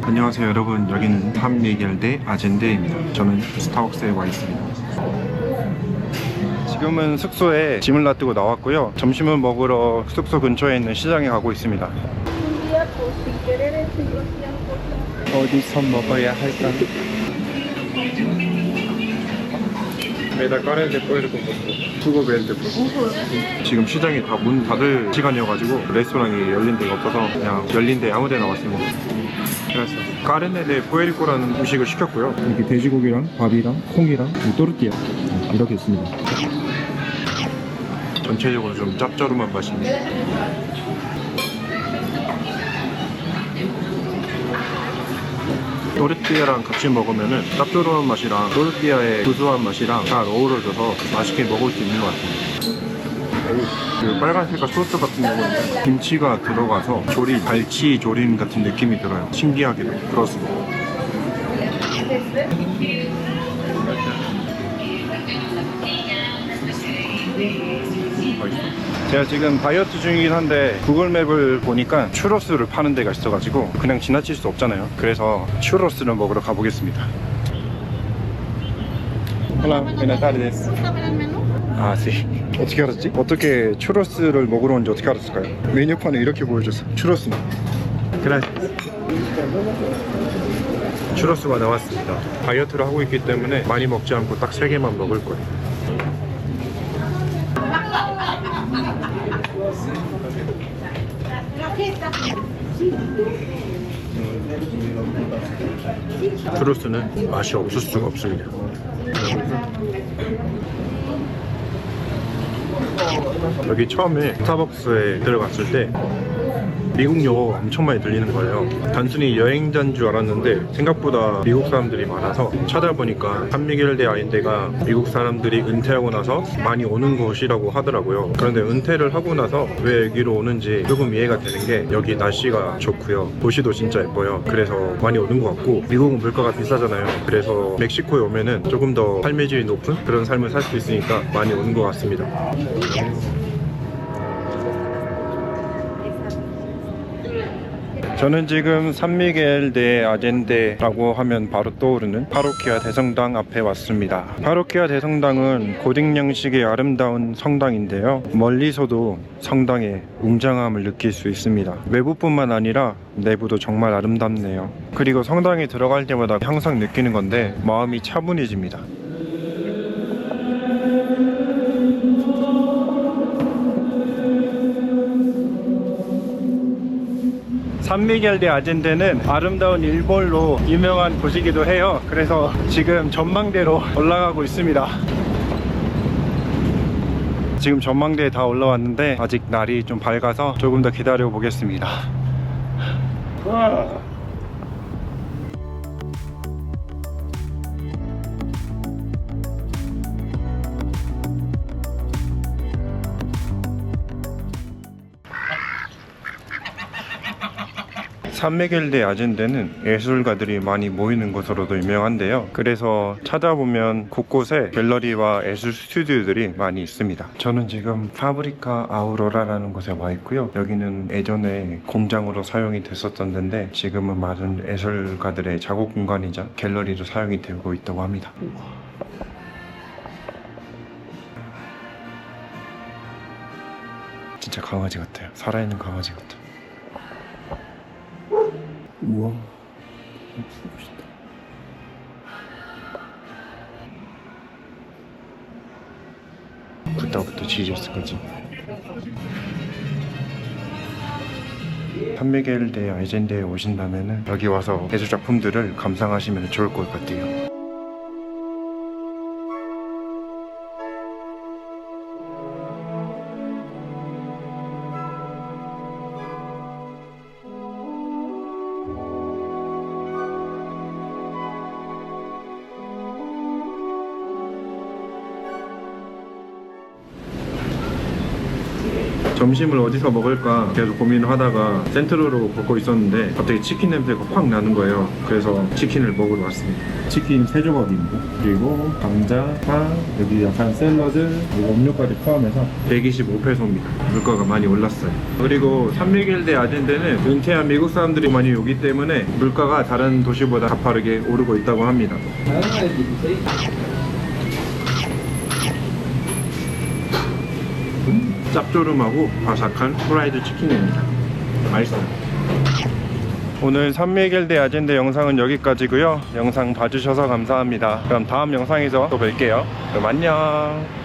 안녕하세요 여러분, 여기는 탐미겔 아젠데입니다. 저는 스타벅스에 와 있습니다. 지금은 숙소에 짐을 놔두고 나왔고요. 점심을 먹으러 숙소 근처에 있는 시장에 가고 있습니다. 어디서 먹어야 할까? 메다 까레데 포에르코 투고 벨드. 지금 시장이 다 문 닫을 시간이어가지고 레스토랑이 열린 데가 없어서 그냥 열린 데 아무 데나 왔습니다. 그래서 까르네데 포에르코라는 음식을 시켰고요. 이렇게 돼지고기랑 밥이랑 콩이랑 또르띠아 이렇게 있습니다. 전체적으로 좀 짭조름한 맛입니다. 또르띠아랑 같이 먹으면은 짭조름한 맛이랑 또르띠아의 구수한 맛이랑 잘 어우러져서 맛있게 먹을 수 있는 것 같아요. 그 빨간 색깔 소스 같은 경우는 김치가 들어가서 갈치 조림 같은 느낌이 들어요. 신기하게도 그렇습니다. 제가 지금 다이어트 중이긴 한데 구글맵을 보니까 추로스를 파는 데가 있어가지고 그냥 지나칠 수 없잖아요. 그래서 추로스를 먹으러 가보겠습니다. Hola, buenas tardes. 아, 네. 어떻게 알았지? 어떻게 추로스를 먹으러 온지 어떻게 알았을까요? 메뉴판에 이렇게 보여줬어. 추로스는. 그라시아스. 추로스가 나왔습니다. 다이어트를 하고 있기 때문에 많이 먹지 않고 딱 3개만 먹을 거예요. 추로스는 맛이 없을 수가 없습니다. 여기 처음에 스타벅스에 들어갔을 때 미국 영어가 엄청 많이 들리는 거예요. 단순히 여행자인 줄 알았는데 생각보다 미국 사람들이 많아서 찾아보니까 탐미겔 아젠데가 미국 사람들이 은퇴하고 나서 많이 오는 곳이라고 하더라고요. 그런데 은퇴를 하고 나서 왜 여기로 오는지 조금 이해가 되는 게 여기 날씨가 좋고요. 도시도 진짜 예뻐요. 그래서 많이 오는 것 같고 미국은 물가가 비싸잖아요. 그래서 멕시코에 오면은 조금 더 삶의 질이 높은 그런 삶을 살 수 있으니까 많이 오는 것 같습니다. 저는 지금 산미겔 아젠데라고 하면 바로 떠오르는 파로키아 대성당 앞에 왔습니다. 파로키아 대성당은 고딕 아름다운 성당인데요. 멀리서도 성당의 웅장함을 느낄 수 있습니다. 외부뿐만 아니라 내부도 정말 아름답네요. 그리고 성당에 들어갈 때마다 항상 느끼는 건데 마음이 차분해집니다. 산미겔 아젠데는 아름다운 일몰로 유명한 곳이기도 해요. 그래서 지금 전망대로 올라가고 있습니다. 지금 전망대에 다 올라왔는데 아직 날이 좀 밝아서 조금 더 기다려 보겠습니다. 산미겔 아젠데는 예술가들이 많이 모이는 곳으로도 유명한데요. 그래서 찾아보면 곳곳에 갤러리와 예술 스튜디오들이 많이 있습니다. 저는 지금 파브리카 아우로라라는 곳에 와 있고요. 여기는 예전에 공장으로 사용이 됐었던 데인데 지금은 많은 예술가들의 작업 공간이자 갤러리로 사용이 되고 있다고 합니다. 진짜 강아지 같아요. 살아있는 강아지 같아요. 우와, 멋있다. 그때부터 지졌을거지. 산미겔 아젠데에 오신다면 여기 와서 예술작품들을 감상하시면 좋을 것 같아요. 점심을 어디서 먹을까 계속 고민을 하다가 센트로로 걷고 있었는데 갑자기 치킨 냄새가 확 나는 거예요. 그래서 치킨을 먹으러 왔습니다. 치킨 3조각입니다. 그리고 감자, 파, 여기 약간 샐러드, 그리고 음료까지 포함해서 125페소입니다. 물가가 많이 올랐어요. 그리고 산미겔데 아젠데는 은퇴한 미국 사람들이 많이 오기 때문에 물가가 다른 도시보다 가파르게 오르고 있다고 합니다. 짭조름하고 바삭한 프라이드 치킨입니다. 맛있어요. 오늘 산미겔데 아젠데 영상은 여기까지고요. 영상 봐주셔서 감사합니다. 그럼 다음 영상에서 또 뵐게요. 그럼 안녕.